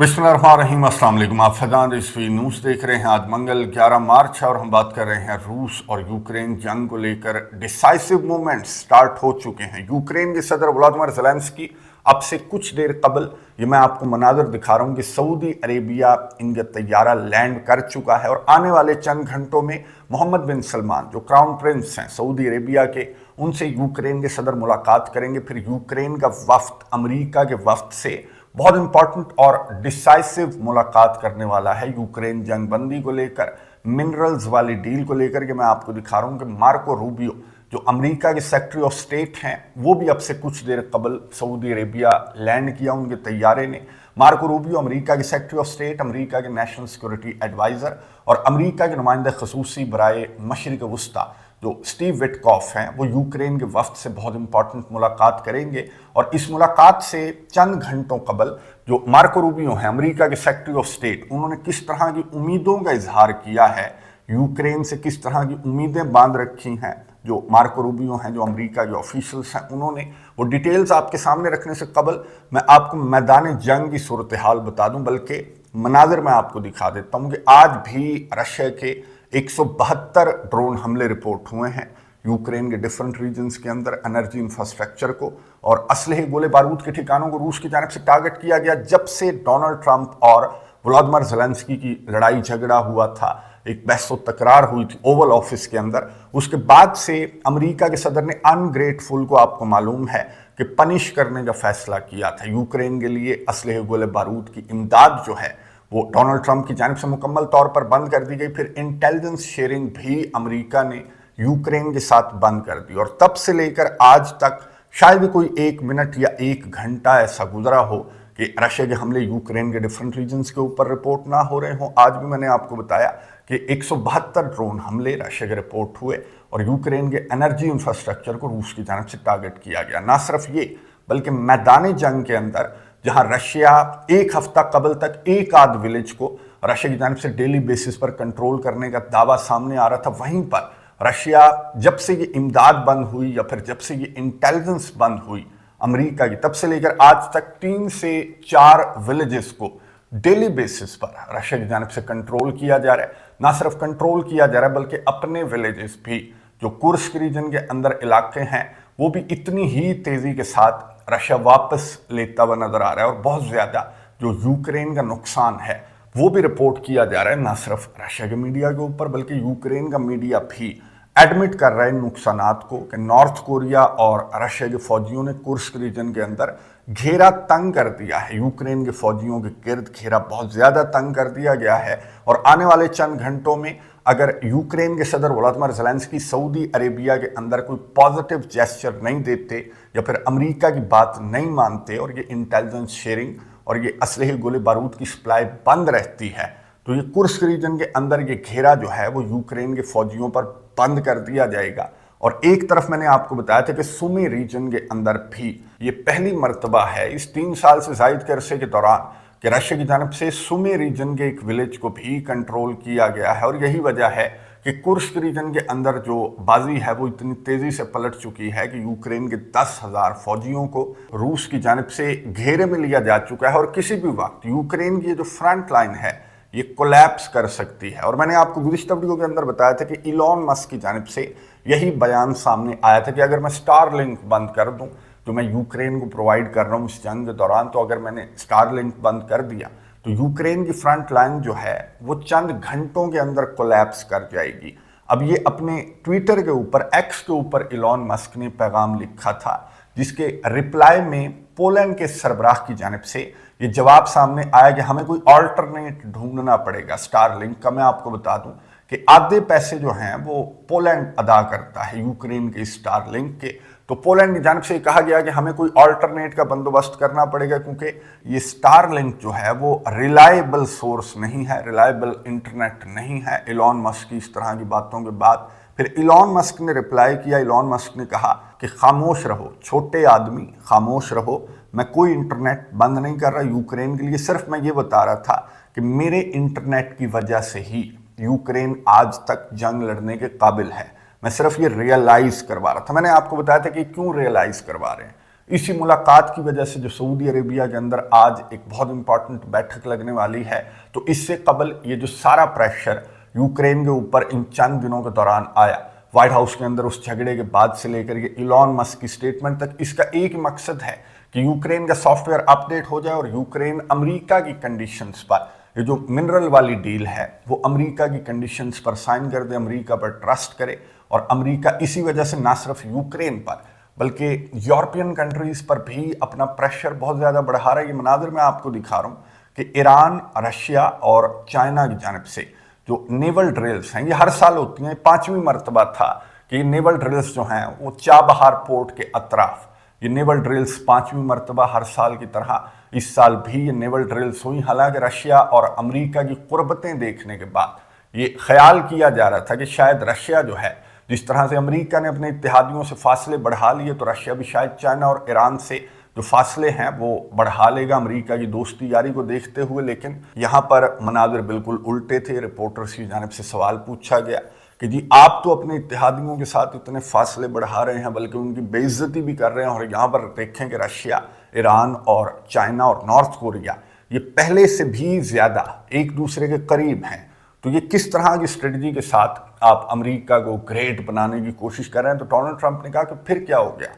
बिस्मिल्लाहिर्रहमानिर्रहीम, अस्सलाम वालेकुम। आप फैजान रिजवी न्यूज़ देख रहे हैं। आज मंगल 11 मार्च है और हम बात कर रहे हैं रूस और यूक्रेन जंग को लेकर। डिसाइसिव मूवमेंट स्टार्ट हो चुके हैं। यूक्रेन के सदर व्लादिमीर ज़ेलेंस्की अब से कुछ देर कबल, ये मैं आपको मनाज़र दिखा रहा हूँ कि सऊदी अरेबिया इनका तैयारा लैंड कर चुका है और आने वाले चंद घंटों में मोहम्मद बिन सलमान जो क्राउन प्रिंस हैं सऊदी अरेबिया के, उनसे यूक्रेन के सदर मुलाकात करेंगे। फिर यूक्रेन का वफ्द अमेरिका के वफ्द से बहुत इंपॉर्टेंट और डिसाइसिव मुलाकात करने वाला है यूक्रेन जंग बंदी को लेकर, मिनरल्स वाली डील को लेकर। कि मैं आपको दिखा रहा हूं कि मार्को रूबियो जो अमेरिका के सेक्रेटरी ऑफ स्टेट हैं, वो भी अब से कुछ देर कबल सऊदी अरेबिया लैंड किया उनके तैयारे ने। मार्को रूबियो अमेरिका के सेक्रेटरी ऑफ स्टेट, अमेरिका के नेशनल सिक्योरिटी एडवाइज़र और अमेरिका के नुमाइंदा खसूसी बराए मशरिक वस्ता जो स्टीव विटकॉफ हैं, वो यूक्रेन के वफ्द से बहुत इंपॉर्टेंट मुलाकात करेंगे। और इस मुलाकात से चंद घंटों कबल जो मार्को रूबियो हैं अमेरिका के सेक्रेटरी ऑफ स्टेट, उन्होंने किस तरह की उम्मीदों का इजहार किया है, यूक्रेन से किस तरह की उम्मीदें बांध रखी हैं। जो मार्को रूबियो हैं जो अमेरिका के ऑफिशियल्स हैं, उन्होंने वो डिटेल्स आपके सामने रखने से कबल मैं आपको मैदान जंग की सूरत हाल बता दूं, बल्कि मनाजिर मैं आपको दिखा देता हूं कि आज भी रशिया के 172 ड्रोन हमले रिपोर्ट हुए हैं यूक्रेन के डिफरेंट रीजन्स के अंदर। एनर्जी इंफ्रास्ट्रक्चर को और असलहे गोले बारूद के ठिकानों को रूस की जानिब से टारगेट किया गया। जब से डोनाल्ड ट्रंप और व्लादिमीर ज़ेलेंस्की की लड़ाई झगड़ा हुआ था, एक बहस व तकरार हुई थी ओवल ऑफिस के अंदर, उसके बाद से अमेरिका के सदर ने अनग्रेटफुल को, आपको मालूम है, कि पनिश करने का फैसला किया था। यूक्रेन के लिए असलहे गोले बारूद की इमदाद जो है वो डोनाल्ड ट्रंप की जानिब से मुकम्मल तौर पर बंद कर दी गई। फिर इंटेलिजेंस शेयरिंग भी अमेरिका ने यूक्रेन के साथ बंद कर दी। और तब से लेकर आज तक शायद कोई 1 मिनट या 1 घंटा ऐसा गुजरा हो कि रशिया के हमले यूक्रेन के डिफरेंट रीजन्स के ऊपर रिपोर्ट ना हो रहे हों। आज भी मैंने आपको बताया कि 172 ड्रोन हमले रशिया के रिपोर्ट हुए और यूक्रेन के एनर्जी इंफ्रास्ट्रक्चर को रूस की जानिब से टारगेट किया गया। ना सिर्फ ये, बल्कि मैदान जंग के अंदर जहां रशिया एक हफ्ता कबल तक एक आध विलेज को रशिया की जानिब से डेली बेसिस पर कंट्रोल करने का दावा सामने आ रहा था, वहीं पर रशिया जब से ये इमदाद बंद हुई या फिर जब से ये इंटेलिजेंस बंद हुई अमेरिका की, तब से लेकर आज तक 3 से 4 विलेजेस को डेली बेसिस पर रशिया की जानिब से कंट्रोल किया जा रहा है। ना सिर्फ कंट्रोल किया जा रहा है, बल्कि अपने विलेजेस भी जो कुर्स्क रीजन के अंदर इलाके हैं, वो भी इतनी ही तेजी के साथ रशिया वापस लेता हुआ नजर आ रहा है। और बहुत ज्यादा जो यूक्रेन का नुकसान है वो भी रिपोर्ट किया जा रहा है, ना सिर्फ रशिया के मीडिया के ऊपर, बल्कि यूक्रेन का मीडिया भी एडमिट कर रहा है नुकसानात को कि नॉर्थ कोरिया और रशिया के फौजियों ने कुर्स्क रीजन के अंदर घेरा तंग कर दिया है। यूक्रेन के फौजियों के गिर्द घेरा बहुत ज्यादा तंग कर दिया गया है। और आने वाले चंद घंटों में अगर यूक्रेन के सदर व्लादिमीर ज़ेलेंस्की सऊदी अरेबिया के अंदर कोई पॉजिटिव जेस्चर नहीं देते या फिर अमेरिका की बात नहीं मानते और ये इंटेलिजेंस शेयरिंग और ये असलहे गोले बारूद की सप्लाई बंद रहती है, तो ये कुर्स्क रीजन के अंदर ये घेरा जो है वो यूक्रेन के फौजियों पर बंद कर दिया जाएगा। और एक तरफ मैंने आपको बताया था कि सुमी रीजन के अंदर भी ये पहली मर्तबा है इस 3 साल से जायद के अरसे के दौरान कि रशिया की जानिब से सुमी रीजन के एक विलेज को भी कंट्रोल किया गया है। और यही वजह है कि कुर्स्क रीजन के अंदर जो बाजी है वो इतनी तेजी से पलट चुकी है कि यूक्रेन के 10,000 फौजियों को रूस की जानिब से घेरे में लिया जा चुका है। और किसी भी वक्त यूक्रेन की जो फ्रंट लाइन है ये कोलैप्स कर सकती है। और मैंने आपको गुज़िश्ता वीडियो के अंदर बताया था कि इलॉन मस्क की जानिब से यही बयान सामने आया था कि अगर मैं स्टारलिंक बंद कर दूं जो मैं यूक्रेन को प्रोवाइड कर रहा हूं इस जंग के दौरान, तो अगर मैंने स्टारलिंक बंद कर दिया तो यूक्रेन की फ्रंट लाइन जो है वो चंद घंटों के अंदर कोलैप्स कर जाएगी। अब ये अपने ट्विटर के ऊपर, एक्स के ऊपर इलॉन मस्क ने पैगाम लिखा था, जिसके रिप्लाई में पोलैंड के सरबराह की जानिब से ये जवाब सामने आया कि हमें कोई ऑल्टरनेट ढूंढना पड़ेगा स्टारलिंक का। मैं आपको बता दूं कि आधे पैसे जो हैं वो पोलैंड अदा करता है यूक्रेन के स्टारलिंक के। तो पोलैंड की जानिब से कहा गया कि हमें कोई ऑल्टरनेट का बंदोबस्त करना पड़ेगा, क्योंकि ये स्टारलिंक जो है वो रिलायबल सोर्स नहीं है, रिलायबल इंटरनेट नहीं है। इलॉन मस्क की इस तरह की बातों के बाद फिर इलॉन मस्क ने रिप्लाई किया। इलॉन मस्क ने कहा कि खामोश रहो छोटे आदमी, खामोश रहो, मैं कोई इंटरनेट बंद नहीं कर रहा यूक्रेन के लिए, सिर्फ मैं ये बता रहा था कि मेरे इंटरनेट की वजह से ही यूक्रेन आज तक जंग लड़ने के काबिल है। मैं सिर्फ ये रियलाइज करवा रहा था। मैंने आपको बताया था कि क्यों रियलाइज करवा रहे हैं, इसी मुलाकात की वजह से जो सऊदी अरेबिया के अंदर आज एक बहुत इंपॉर्टेंट बैठक लगने वाली है, तो इससे कबल ये जो सारा प्रेशर यूक्रेन के ऊपर इन चंद दिनों के दौरान आया, व्हाइट हाउस के अंदर उस झगड़े के बाद से लेकर के इलॉन मस्क की स्टेटमेंट तक, इसका एक ही मकसद है कि यूक्रेन का सॉफ्टवेयर अपडेट हो जाए और यूक्रेन अमेरिका की कंडीशंस पर, ये जो मिनरल वाली डील है वो अमेरिका की कंडीशंस पर साइन कर दे, अमेरिका पर ट्रस्ट करे। और अमेरिका इसी वजह से ना सिर्फ यूक्रेन पर बल्कि यूरोपियन कंट्रीज पर भी अपना प्रेशर बहुत ज़्यादा बढ़ा रहा है। ये मनाजिर मैं आपको दिखा रहा हूँ कि ईरान, रशिया और चाइना की जानब से जो नेवल ड्रिल्स हैं, ये हर साल होती हैं। 5वीं मरतबा था कि ये नेवल ड्रिल्स जो हैं वो चाबहार पोर्ट के अतराफ, ये नेवल ड्रिल्स 5वीं मरतबा हर साल की तरह इस साल भी ये नेवल ड्रिल्स हुई। हालांकि रशिया और अमेरिका की कुर्बतें देखने के बाद ये ख्याल किया जा रहा था कि शायद रशिया जो है, जिस तरह से अमेरिका ने अपने इत्तेहादियों से फासले बढ़ा लिए, तो रशिया भी शायद चाइना और ईरान से जो फासले हैं वो बढ़ा लेगा अमेरिका की दोस्ती यारी को देखते हुए। लेकिन यहाँ पर मनाजिर बिल्कुल उल्टे थे। रिपोर्टर्स की जानिब से सवाल पूछा गया कि जी आप तो अपने इत्तेहादियों के साथ इतने फासले बढ़ा रहे हैं, बल्कि उनकी बेइज्जती भी कर रहे हैं, और यहाँ पर देखें कि रशिया, ईरान और चाइना और नॉर्थ कोरिया ये पहले से भी ज़्यादा एक दूसरे के करीब हैं, तो ये किस तरह की स्ट्रेटजी के साथ आप अमेरिका को ग्रेट बनाने की कोशिश कर रहे हैं। तो डोनाल्ड ट्रंप ने कहा कि फिर क्या हो गया,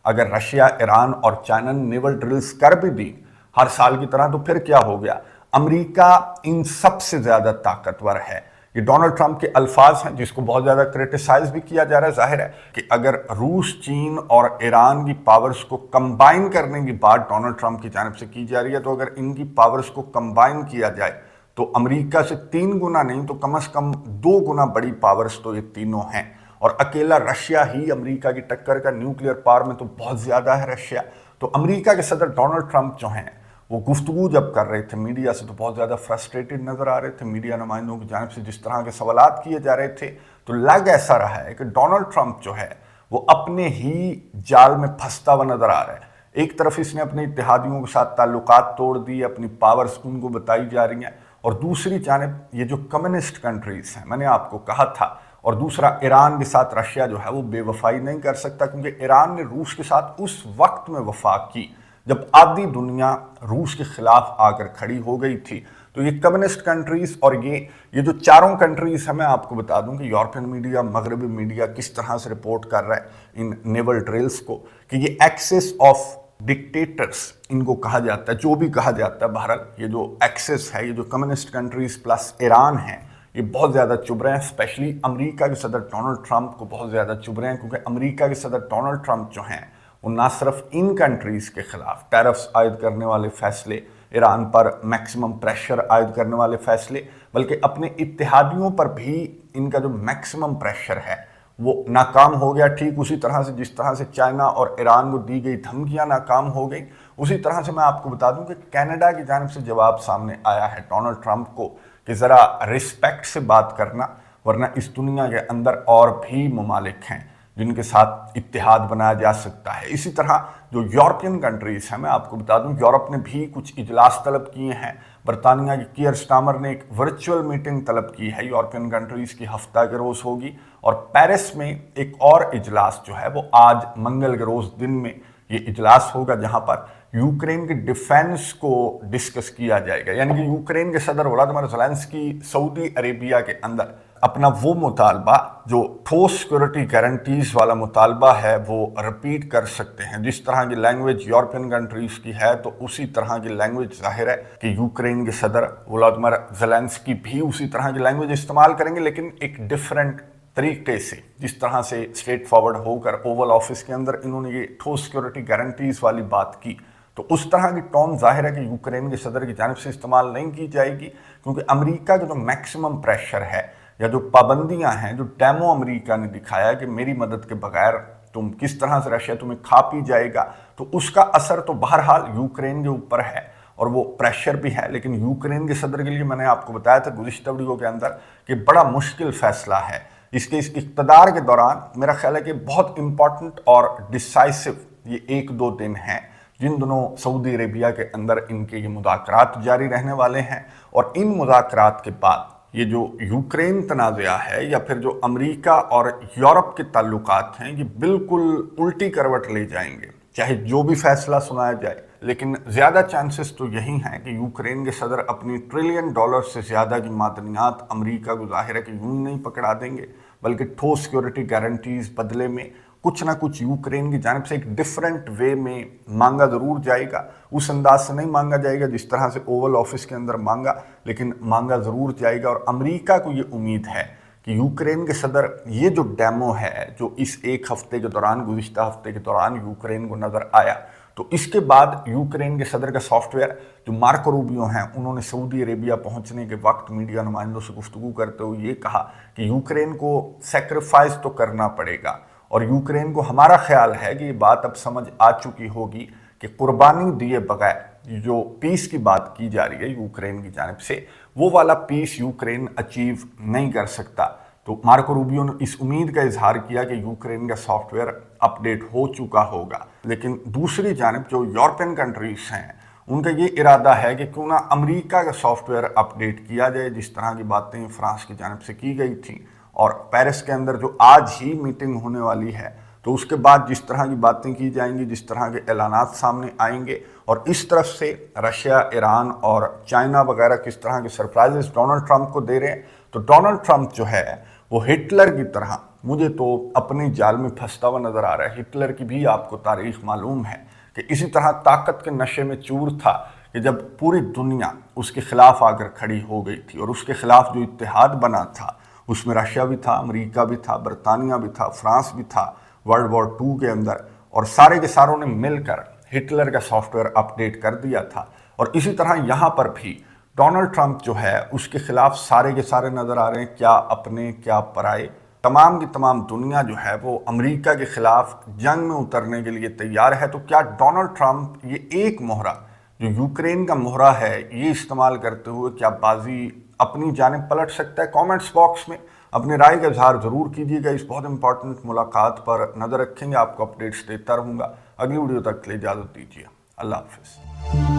अगर रशिया, ईरान और चाइना ने नेवल ड्रिल्स कर भी दी हर साल की तरह, तो फिर क्या हो गया, अमेरिका इन सबसे ज़्यादा ताकतवर है। ये डोनाल्ड ट्रंप के अल्फाज हैं जिसको बहुत ज़्यादा क्रिटिसाइज भी किया जा रहा है। जाहिर है कि अगर रूस, चीन और ईरान की पावर्स को कंबाइन करने की बात डोनाल्ड ट्रंप की जानिब से की जा रही है, तो अगर इनकी पावर्स को कंबाइन किया जाए तो अमेरिका से 3 गुना नहीं तो कम से कम 2 गुना बड़ी पावर्स तो ये तीनों हैं। और अकेला रशिया ही अमेरिका की टक्कर का न्यूक्लियर पावर में तो बहुत ज़्यादा है रशिया। तो अमेरिका के सदर डोनाल्ड ट्रंप जो हैं वो गुफ्तगू जब कर रहे थे मीडिया से, तो बहुत ज़्यादा फ्रस्ट्रेटेड नज़र आ रहे थे। मीडिया नुमाइंदों की जानिब से जिस तरह के सवालात किए जा रहे थे, तो लग ऐसा रहा है कि डोनाल्ड ट्रंप जो है वो अपने ही जाल में फंसता हुआ नज़र आ रहा है। एक तरफ इसने अपने इत्तेहादियों के साथ ताल्लुकात तोड़ दिए, अपनी पावर्स उनको बताई जा रही हैं, और दूसरी जानिब ये जो कम्युनिस्ट कंट्रीज़ हैं, मैंने आपको कहा था, और दूसरा ईरान के साथ रशिया जो है वो बेवफाई नहीं कर सकता, क्योंकि ईरान ने रूस के साथ उस वक्त में वफा की जब आधी दुनिया रूस के खिलाफ आकर खड़ी हो गई थी। तो ये कम्युनिस्ट कंट्रीज़ और ये जो चारों कंट्रीज़ हैं, मैं आपको बता दूं कि यूरोपियन मीडिया, मगरबी मीडिया किस तरह से रिपोर्ट कर रहा है इन नेवल ड्रिल्स को, कि ये एक्सेस ऑफ डिक्टेटर्स इनको कहा जाता है, जो भी कहा जाता है। बहरहाल ये जो एक्सेस है, ये जो कम्युनिस्ट कंट्रीज़ प्लस ईरान है, ये बहुत ज़्यादा चुभ रहे हैं। स्पेशली अमेरिका के सदर डोनाल्ड ट्रंप को बहुत ज़्यादा चुभ रहे हैं, क्योंकि अमेरिका के सदर डोनाल्ड ट्रंप जो हैं वो ना सिर्फ इन कंट्रीज़ के खिलाफ टैरिफ्स आयद करने वाले फैसले, ईरान पर मैक्सिमम प्रेशर आयद करने वाले फैसले, बल्कि अपने इत्तेहादियों पर भी इनका जो मैक्सिमम प्रेशर है वो नाकाम हो गया। ठीक उसी तरह से जिस तरह से चाइना और ईरान को दी गई धमकियां नाकाम हो गई, उसी तरह से मैं आपको बता दूं कि कनाडा की जानिब से जवाब सामने आया है डोनाल्ड ट्रंप को कि ज़रा रिस्पेक्ट से बात करना, वरना इस दुनिया के अंदर और भी ममालिक हैं जिनके साथ इत्तेहाद बनाया जा सकता है। इसी तरह जो यूरोपियन कंट्रीज़ हैं, मैं आपको बता दूं यूरोप ने भी कुछ इजलास तलब किए हैं। बरतानिया की कीयर स्टामर ने एक वर्चुअल मीटिंग तलब की है यूरोपियन कंट्रीज़ की, हफ्ता के रोज़ होगी। और पेरिस में एक और इजलास जो है वो आज मंगल के रोज़ दिन में ये इजलास होगा, जहाँ पर यूक्रेन के डिफेंस को डिस्कस किया जाएगा। यानी कि यूक्रेन के सदर व्लादिमीर ज़ेलेंस्की सऊदी अरेबिया के अंदर अपना वो मुतालबा, जो ठोस सिक्योरिटी गारंटीज वाला मुतालबा है, वो रिपीट कर सकते हैं। जिस तरह की लैंग्वेज यूरोपियन कंट्रीज की है, तो उसी तरह की लैंग्वेज जाहिर है कि यूक्रेन के सदर व्लादिमीर ज़ेलेंस्की भी उसी तरह की लैंग्वेज इस्तेमाल करेंगे, लेकिन एक डिफरेंट तरीके से। जिस तरह से स्ट्रेट फॉरवर्ड होकर ओवल ऑफिस के अंदर इन्होंने ये ठोस सिक्योरिटी गारंटीज वाली बात की, तो उस तरह की टोन जाहिर है कि यूक्रेन के सदर की जानिब से इस्तेमाल नहीं की जाएगी, क्योंकि अमेरिका का जो मैक्सिमम प्रेशर है या जो पाबंदियां हैं, जो डेमो अमेरिका ने दिखाया कि मेरी मदद के बगैर तुम किस तरह से रशिया तुम्हें खा पी जाएगा, तो उसका असर तो बहरहाल यूक्रेन के ऊपर है और वो प्रेशर भी है। लेकिन यूक्रेन के सदर के लिए मैंने आपको बताया था गुज़िश्ता वीडियो के अंदर कि बड़ा मुश्किल फैसला है। इसके इस इक़्तिदार के दौरान मेरा ख्याल है कि बहुत इंपॉर्टेंट और डिसाइसिव ये 1-2 दिन हैं, जिन दोनों सऊदी अरेबिया के अंदर इनके ये मुज़ाकरात जारी रहने वाले हैं। और इन मुज़ाकरात के बाद ये जो यूक्रेन तनाज़ा है या फिर जो अमेरिका और यूरोप के ताल्लुकात हैं, ये बिल्कुल उल्टी करवट ले जाएंगे। چاہے جو بھی فیصلہ سنایا جائے، لیکن زیادہ چانسز تو یہی ہیں کہ یوکرین کے صدر اپنی $1 ٹریلین سے زیادہ کی معدنیات امریکہ کو ظاہر ہے کہ یوں ہی نہیں پکڑا دیں گے، بلکہ ٹھوس سیکیورٹی گارنٹیز بدلے میں کچھ نہ کچھ یوکرین کی جانب سے ایک ڈیفرنٹ وے میں مانگا ضرور جائے گا۔ اس انداز سے نہیں مانگا جائے گا جس طرح سے اوول آفس کے اندر مانگا، لیکن مانگا ضرور جائے گا۔ اور امریکہ کو یہ امید ہے کہ یوکرین کے صدر یہ جو ڈیمو ہے جو اس ایک ہفتے کے دوران، گزشتہ ہفتے کے دوران یوکرین کو نظر آیا، تو اس کے بعد یوکرین کے صدر کا سافٹ ویئر جو مارکو روبیو ہیں، انہوں نے سعودی عربیہ پہنچنے کے وقت میڈیا نمائندوں سے گفتگو کرتے ہوئے یہ کہا کہ یوکرین کو سیکریفائز تو کرنا پڑے گا، اور یوکرین کو ہمارا خیال ہے کہ یہ بات اب سمجھ آ چکی ہوگی کہ قربانی دیے بغیر جو پیس کی بات کی جا رہی ہے یوکرین کی جانب سے، وہ والا پیس یوکرین اچیو نہیں کر سکتا۔ تو مارکو روبیو نے اس امید کا اظہار کیا کہ یوکرین کا سافٹ ویئر اپ ڈیٹ ہو چکا ہوگا۔ لیکن دوسری جانب جو یورپین کنٹریز ہیں، ان کا یہ ارادہ ہے کہ کیوں نہ امریکہ کا سافٹ ویئر اپ ڈیٹ کیا جائے، جس طرح کی باتیں فرانس کی جانب سے کی گئی تھیں، اور پیرس کے اندر جو آج ہی میٹنگ ہونے والی ہے، تو اس کے بعد جس طرح کی باتیں کی جائیں گی، جس طرح کے اعلانات سامنے آئیں گے، اور اس طرف سے رشیا، ایران اور چائنا وغیرہ کس طرح کے سرپرائزز ڈونلڈ ٹرمپ کو دے رہے ہیں، تو ڈونلڈ ٹرمپ جو ہے وہ ہٹلر کی طرح مجھے تو اپنے جال میں پھنستا ہوا نظر آ رہا ہے۔ ہٹلر کی بھی آپ کو تاریخ معلوم ہے کہ اسی طرح طاقت کے نشے میں چور تھا کہ جب پوری دنیا اس کے خلاف آ کر کھڑی ہو گئی تھی، اور اس کے خلاف جو اتحاد بنا تھا اس میں رشیا بھی تھا، امریکہ بھی تھا، برطانیہ بھی تھا، فرانس بھی تھا ورلڈ وار 2 کے اندر، اور سارے کے ساروں نے مل کر ہٹلر کا سافٹ ویئر اپ ڈیٹ کر دیا تھا۔ اور اسی طرح یہاں پر بھی ڈونلڈ ٹرمپ جو ہے اس کے خلاف سارے کے سارے نظر آ رہے ہیں، کیا اپنے کیا پرائے، تمام کی تمام دنیا جو ہے وہ امریکہ کے خلاف جنگ میں اترنے کے لیے تیار ہے۔ تو کیا ڈونلڈ ٹرمپ یہ ایک مہرہ جو یوکرین کا مہرہ ہے یہ استعمال کرتے ہوئے کیا بازی اپنی جانب پلٹ سکتا ہے؟ کامنٹس باکس میں اپنے رائے کا اظہار ضرور کیجیے گا۔ اس بہت امپورٹنٹ ملاقات پر نظر رکھیں گے، آپ کو اپڈیٹس دیتا رہوں گا۔ اگلی ویڈیو تک کے لیے اجازت دیجیے، اللہ حافظ۔